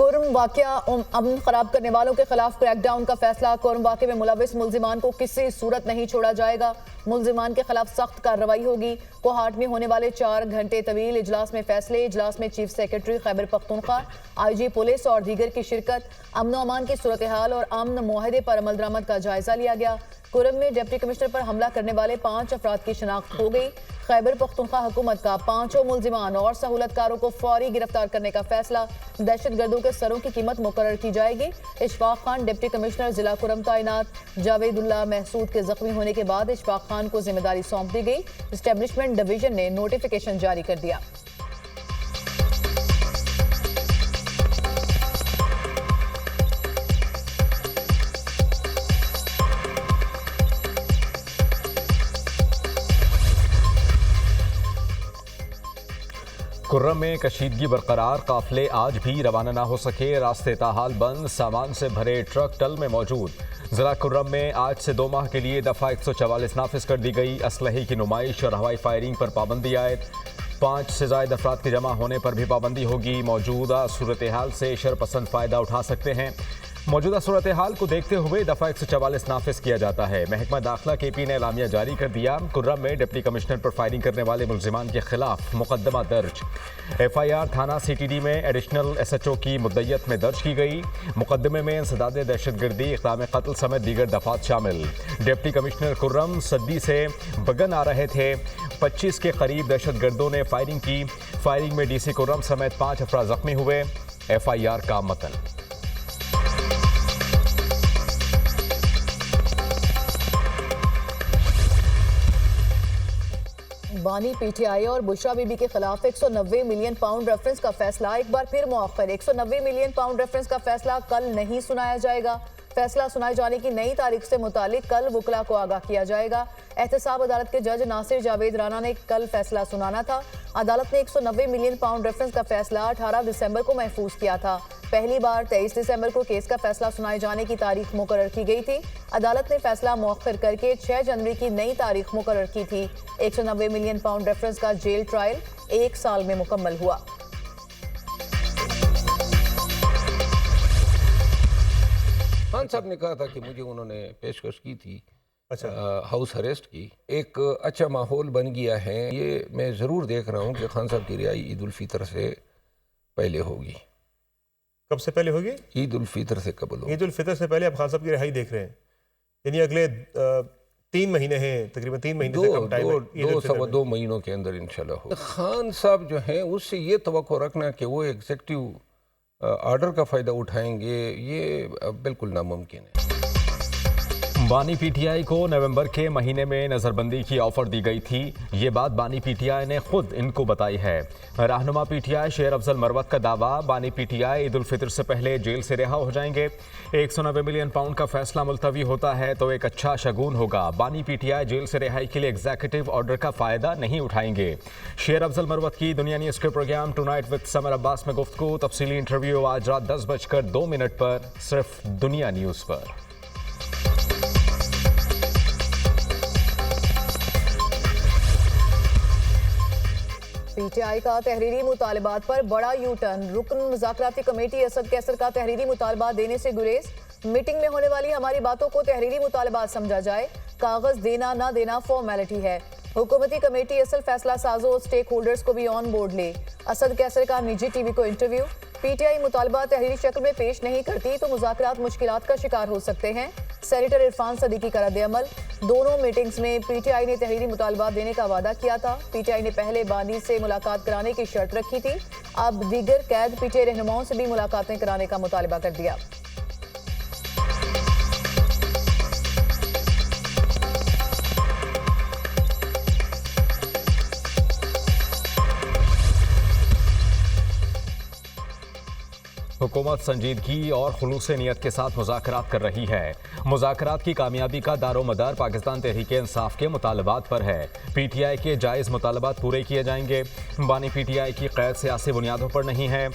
Quorum वाकया अमन खराब करने वालों के खिलाफ क्रैकडाउन का फैसला। कोरम वाकये में मुलविस मुल्जिमान को किसी सूरत नहीं छोड़ा जाएगा। मुल्जिमान के खिलाफ सख्त कार्रवाई होगी। कोहाट में होने वाले 4 घंटे तवील इजलास में फैसले। इजलास में chief secretary Khyber Pakhtunkhwa, IG police और दीगर की शिरकत। अमन अमान की सूरत हाल और अमन मुआहदे पर अमल दरामद का जायजा लिया गया। कोरम में डिप्टी कमिश्नर पर हमला करने वाले 5 अफराद की शिनाख्त हो गई। खैबर पख्तूनख्वा हुकूमत का 5 मुल्जिमान और सहूलतकारों को फौरी गिरफ्तार करने का फैसला। दहशत गर्दों के सरों की कीमत मुकर्रर की जाएगी। इशफाक खान डिप्टी कमिश्नर जिला कोरम तैनात। जावेदुल्लाह महसूद के जख्मी होने के बाद इशफाक खान को जिम्मेदारी सौंप दी गई। एस्टेब्लिशमेंट डिवीजन ने नोटिफिकेशन जारी कर दिया। कुर्रम में कशीदगी बरकरार। काफिले आज भी रवाना ना हो सके। रास्ते ताहाल बंद। सामान से भरे ट्रक टल में मौजूद। जिला कुर्रम में आज से 2 माह के लिए दफ़ा 144 नाफिज कर दी गई। असलहे की नुमाइश और हवाई फायरिंग पर पाबंदी आयद। 5 से ज़ायद अफराद के जमा होने पर भी पाबंदी होगी। मौजूदा सूरत हाल से शरपसंद फ़ायदा उठा सकते हैं। मौजूदा सूरत हाल को देखते हुए दफ़ा 144 नाफिज किया जाता है। महकमा दाखिला KP ने एलामिया जारी कर दिया। कुर्रम में डिप्टी कमिश्नर पर फायरिंग करने वाले मुल्जिमान के खिलाफ मुकदमा दर्ज। FIR थाना CTD में एडिशनल SHO की मुद्दत में दर्ज की गई। मुकदमे में इंसदाद दहशतगर्दी, इक़दाम कत्ल समेत दीगर दफात शामिल। डिप्टी कमिश्नर कुर्रम सद्दी से बगन आ रहे थे। 25 के करीब दहशतगर्दों ने फायरिंग की। फायरिंग में DC कुर्रम समेत 5 अफराद जख्मी हुए। FIR का मतन। बानी PTI और बुशरा बीबी के खिलाफ 190 मिलियन पाउंड रेफरेंस का फैसला एक बार फिर मुअख्खर। 190 मिलियन पाउंड रेफरेंस का फैसला कल नहीं सुनाया जाएगा। फैसला सुनाए जाने की नई तारीख से मुतालिक कल वुकला को आगाह किया जाएगा। एहतसाब अदालत के जज नासिर जावेद राना ने कल फैसला सुनाना था। अदालत ने 190 मिलियन पाउंड रेफरेंस का फैसला 18 दिसंबर को महफूज किया था। पहली बार 23 दिसंबर को केस का फैसला सुनाए जाने की तारीख मुकर्रर की गई थी। अदालत ने फैसला मुअख्खर करके 6 जनवरी की नई तारीख मुकर्रर की थी। 190 मिलियन पाउंड रेफरेंस का जेल ट्रायल 1 साल में मुकम्मल हुआ। खान साहब ने कहा था कि मुझे उन्होंने पेशकश की थी हाउस अरेस्ट की। एक अच्छा माहौल बन गया है। ये मैं ज़रूर देख रहा हूँ कि खान साहब की रिहाई ईद उल फितर से पहले होगी। कब से पहले होगी? ईद उल फितर से कबल होगी। ईद उल फितर से पहले आप खान साहब की रिहाई देख रहे हैं, यानी अगले 3 महीने हैं, तकरीबन 3 महीने से कम टाइम है। 2 महीनों के अंदर इंशाल्लाह हो। खान साहब जो हैं उससे ये तवक्को रखना कि वो एग्जीक्यूटिव ऑर्डर का फ़ायदा उठाएंगे, ये बिल्कुल नामुमकिन है। बानी PTI को नवंबर के महीने में नज़रबंदी की ऑफर दी गई थी। ये बात बानी PTI ने खुद इनको बताई है। रहनुमा PTI शेर अफजल मरवत का दावा, बानी PTI ईद उल फितर से पहले जेल से रिहा हो जाएंगे। 190 मिलियन पाउंड का फैसला मुलतवी होता है तो एक अच्छा शगुन होगा। बानी PTI जेल से रिहाई के लिए एग्जीक्यूटिव ऑर्डर का फ़ायदा नहीं उठाएंगे। शेर अफजल मरवत की दुनिया न्यूज़ के program tonight with Samar Abbas में गुफ्तगू। तफसीली इंटरव्यू आज रात 10:02 पर सिर्फ दुनिया न्यूज़ पर। PTI का तहरीरी मुतालबात पर बड़ा यू टर्न। रुकन मुज़ाकराती कमेटी असद कैसर का तहरीरी मुतालबात देने से गुरेज। मीटिंग में होने वाली हमारी बातों को तहरीरी मुतालबात समझा जाए। कागज देना ना देना फॉर्मेलिटी है। हुकूमती कमेटी असल फैसला साजों और स्टेक होल्डर्स को भी ऑन बोर्ड ले। असद कैसर का निजी TV को इंटरव्यू। PTI मुतालबा तहरीरी शक्ल में पेश नहीं करती तो मुज़ाकरात मुश्किलात का शिकार हो सकते हैं। सेनेटर इरफान सदीकी का रद्द-ए-अमल। दोनों मीटिंग्स में PTI ने तहरीरी मुतालबात देने का वादा किया था। PTI ने पहले बानी से मुलाकात कराने की शर्त रखी थी। अब दीगर कैद PTI रहनुमाओं से भी मुलाकातें कराने का मुतालबा कर दिया। हुकूमत संजीदगी और खुलूस नीयत के साथ मुज़ाकरात कर रही है। मुज़ाकरात की कामयाबी का दारोमदार पाकिस्तान तहरीक इंसाफ के मुतालबात पर है। PTI के जायज़ मुतालबात पूरे किए जाएंगे। बानी PTI की क़ैद सियासी बुनियादों पर नहीं है।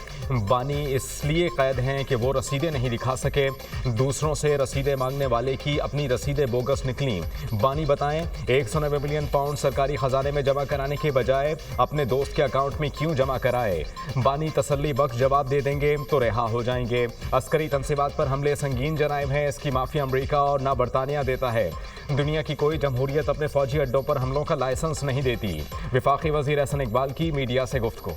बानी इसलिए क़ैद हैं कि वो रसीदें नहीं दिखा सके। दूसरों से रसीदें मांगने वाले की अपनी रसीदें बोगस निकली। बानी बताएं 190 मिलियन पाउंड सरकारी ख़जाने में जमा कराने के बजाय अपने दोस्त के अकाउंट में क्यों जमा कराए? बानी तसल्ली बख्श जवाब दे देंगे तो रिहा हो जाएंगे। अस्करी तंसीबात पर हमले संगीन जराइम है, इसकी माफी अमरीका और ना बरतानिया देता है। दुनिया की कोई जमहूरियत अपने फौजी अड्डों पर हमलों का लाइसेंस नहीं देती। वफाकी वजीर एहसन इकबाल की मीडिया से गुफ्तगू।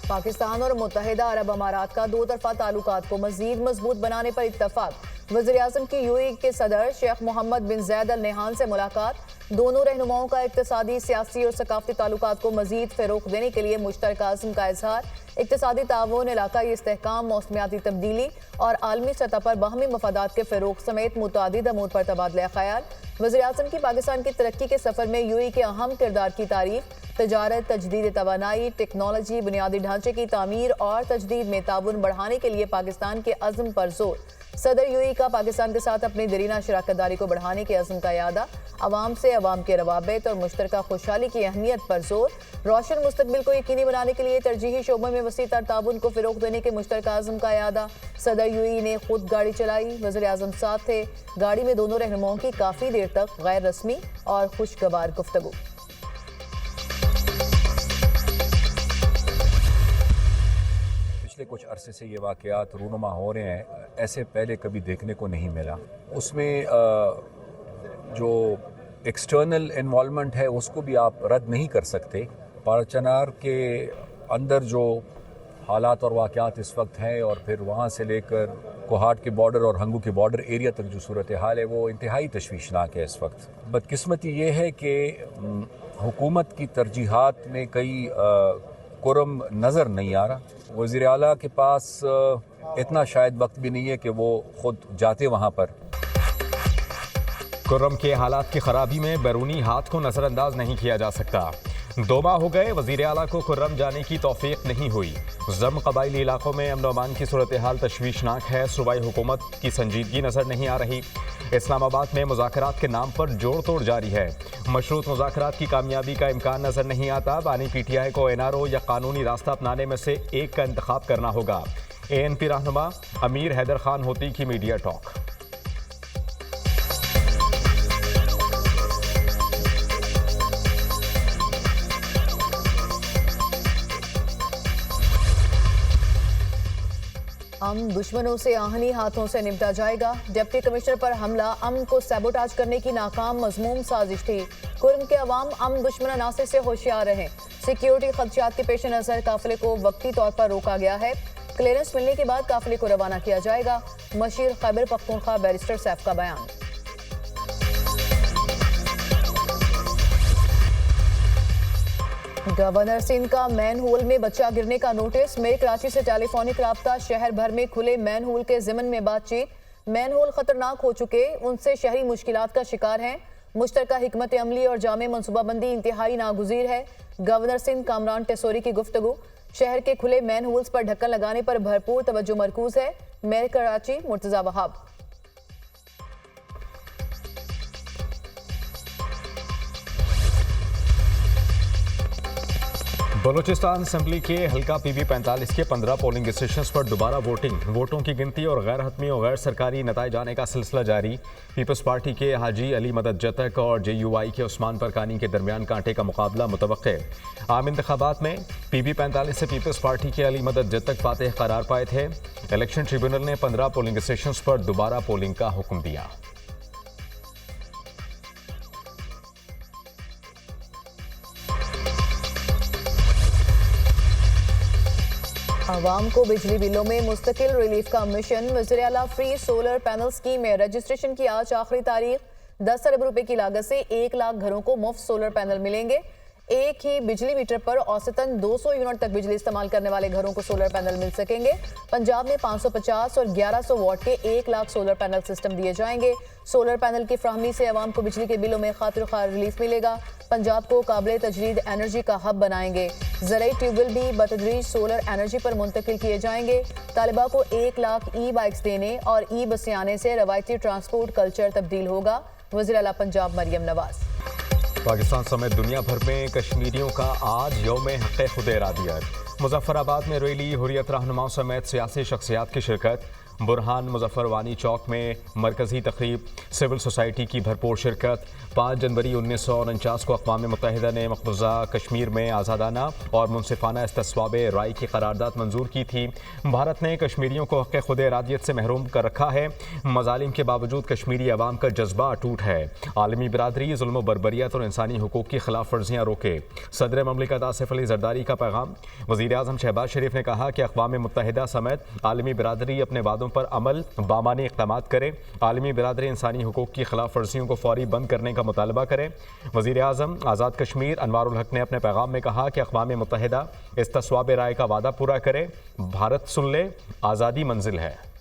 पाकिस्तान और मुत्तहिदा अरब अमारात का दो तरफा ताल्लुकात को मजीद मजबूत बनाने पर इत्तफाक। वज़ीर आज़म की यूएई के सदर शेख मोहम्मद बिन ज़ैद अल नहान से मुलाकात। दोनों रहनुमाओं का इक्तिसादी, सियासी और सकाफती ताल्लुकात को मजीद फ़रोग़ देने के लिए मुश्तरका अज़्म का इजहार। इक्तिसादी ताउन, इलाकाई इस्तेहकाम, मौसमियाती तब्दीली और आलमी सतह पर बाहमी मफादात के फ़रोग़ समेत मुतअद्दिद अमूर पर तबादला ख़याल। वज़ीर आज़म की पाकिस्तान की तरक्की के सफ़र में यूएई के अहम किरदार की तारीफ। तजारत, तजदीद तवानाई, टेक्नोलॉजी, बुनियादी ढांचे की तामीर और तजदीद में ताउन बढ़ाने के लिए पाकिस्तान के अज़्म पर जोर। सदर यूएई का पाकिस्तान के साथ अपनी दरीना शराकतदारी को बढ़ाने के अज़्म का यादा। अवाम से अवाम के रवाबित और मुश्तरका खुशहाली की अहमियत पर जोर। रोशन मुस्तकबिल को यकीनी बनाने के लिए तरजीही शोबों में वसी तर ताउन को फ़रोग़ देने के मुश्तरका अज़्म का यादा। सदर यूएई ने खुद गाड़ी चलाई, वज़ीर आज़म साथ थे। गाड़ी में दोनों रहनुमाओं की काफ़ी देर तक गैर रस्मी और खुशगवार गुफ्तगू। पिछले कुछ अरसे से ये वाक़यात रूनुमा हो रहे हैं, ऐसे पहले कभी देखने को नहीं मिला। उसमें जो एक्सटर्नल इन्वॉल्वमेंट है उसको भी आप रद्द नहीं कर सकते। पारचनार के अंदर जो हालात और वाक़यात इस वक्त हैं और फिर वहाँ से लेकर कोहाट के बॉर्डर और हंगू के बॉर्डर एरिया तक जो सूरत हाल है वो इंतहाई तशवीशनाक है इस वक्त। बदकिस्मती ये है कि हुकूमत की तरजीहात में कई कुरम नज़र नहीं आ रहा। वज़ीर आला के पास इतना शायद वक्त भी नहीं है कि वो खुद जाते वहाँ पर। कुर्रम के हालात की खराबी में बैरूनी हाथ को नज़रअंदाज नहीं किया जा सकता। 2 माह हो गए, वज़ीर आला को कुर्रम जाने की तौफीक नहीं हुई। जम कबाइली इलाकों में अमन अमान की सूरत हाल तशवीशनाक है। सूबाई हुकूमत की संजीदगी नज़र नहीं आ रही। इस्लामाबाद में मुज़ाकरात के नाम पर जोड़ तोड़ जारी है। मशरूत मुज़ाकरात की कामयाबी का इम्कान नज़र नहीं आता। बानी पीटीआई को एनआरओ या कानूनी रास्ता अपनाने में से एक का इंतखाब करना होगा। एएनपी रहनुमा अमीर हैदर खान होती की मीडिया टॉक। अमन दुश्मनों से आहनी हाथों से निपटा जाएगा। डिप्टी कमिश्नर पर हमला अमन को सैबोटाज करने की नाकाम मजमूम साजिश थी। कुर्म के अवाम अमन दुश्मन अनासिर से होशियार रहें। सिक्योरिटी खदशात के पेश नज़र काफिले को वक्ती तौर पर रोका गया है। क्लियरेंस मिलने के बाद काफिले को रवाना किया जाएगा। मशीर खैबर पख्तूनख्वा बैरिस्टर सैफ का बयान। गवर्नर सिंध का मैन होल में बच्चा गिरने का नोटिस। मेरे कराची से टेलीफोनिक राब्ता। शहर भर में खुले मैन होल के ज़िमन में बातचीत। मैन होल खतरनाक हो चुके, उनसे शहरी मुश्किलात का शिकार हैं। मुश्तरका हिकमत अमली और जामे मनसूबाबंदी इंतहाई नागुज़ीर है। गवर्नर सिंध कामरान टेसोरी की गुफ्तगू। शहर के खुले मैन होल्स पर ढक्कन लगाने पर भरपूर तवज्जो मरकूज है। मेयर कराची मुर्तज़ा वहाब। बलूचिस्तान असम्बली के हल्का पीवी 45 के 15 पोलिंग स्टेशंस पर दोबारा वोटिंग। वोटों की गिनती और गैर हतमी और गैर सरकारी नताइज आने का सिलसिला जारी। पीपल्स पार्टी के हाजी अली मदद जतक और JUI के उस्मान परकानी के दरमियान कांटे का मुकाबला मुतवक्के। आम इंतखाबात में PV 45 से पीपल्स पार्टी के अली मदद जतक फातेह करार पाए थे। इलेक्शन ट्रिब्यूनल ने 15 पोलिंग स्टेशंस पर दोबारा पोलिंग का हुक्म दिया। आवाम को बिजली बिलों में मुस्तकिल रिलीफ का मिशन। वज़ीर आला फ्री सोलर पैनल स्कीम में रजिस्ट्रेशन की आज आखिरी तारीख। 10 अरब रुपए की लागत से 1 लाख घरों को मुफ्त सोलर पैनल मिलेंगे। एक ही बिजली मीटर पर औसतन 200 यूनिट तक बिजली इस्तेमाल करने वाले घरों को सोलर पैनल मिल सकेंगे। पंजाब में 550 और 1100 वॉट के 1 लाख सोलर पैनल सिस्टम दिए जाएंगे। सोलर पैनल की फ्राहमी से अवाम को बिजली के बिलों में खातिर ख्वाह रिलीफ मिलेगा। पंजाब को काबिल तजदीद एनर्जी का हब बनाएंगे। ज़राई ट्यूबवेल भी बतदरीज सोलर एनर्जी पर मुंतकिल किए जाएंगे। तालिबा को 1 लाख ई-बाइक्स देने और ई-बसें आने से रवायती ट्रांसपोर्ट कल्चर तब्दील होगा। वज़ीर आला पंजाब मरियम नवाज। पाकिस्तान समेत दुनिया भर में कश्मीरियों का आज यौम हक़ खुद इरादियत। मुजफ्फराबाद में रैली, हुर्रियत रहनुमाओं समेत सियासी शख्सियात की शिरकत। बुरहान मुजफ्फर वानी चौक में मरकजी तकरीब, सिविल सोसाइटी की भरपूर शिरकत। 5 जनवरी 1949 को अक़वाम मुत्तहिदा ने मकबूजा कश्मीर में आज़ादाना और मुनसिफाना इस्तिस्वाब राय की करारदाद मंजूर की थी। भारत ने कश्मीरियों को हक़ खुद इरादियत से महरूम कर रखा है। मज़ालिम के बावजूद कश्मीरी अवाम का जज्बा अटूट है। आलमी बिरादरी जुल्म बर्बरियत और इंसानी हुकूक की खिलाफ वर्जियाँ रोके। सदर ममलिकत आसिफ अली जरदारी का पैगाम। वज़ीर आज़म शहबाज शरीफ ने कहा कि अक़वाम मुत्तहिदा समेत आलमी बिरादरी अपने वादों पर अमल बामानी इक़दामात करे। आलमी बिरादरी इंसानी हुकूक की खिलाफ वर्जियों को फौरी बंद करने का मुतालबा करे। वज़ीर आज़म आज़ाद कश्मीर अनवारुल हक ने अपने पैगाम में कहा कि अक़वाम मुत्तहिदा इस्तिस्वाब राय का वादा पूरा करे। भारत सुन ले, आज़ादी मंजिल है।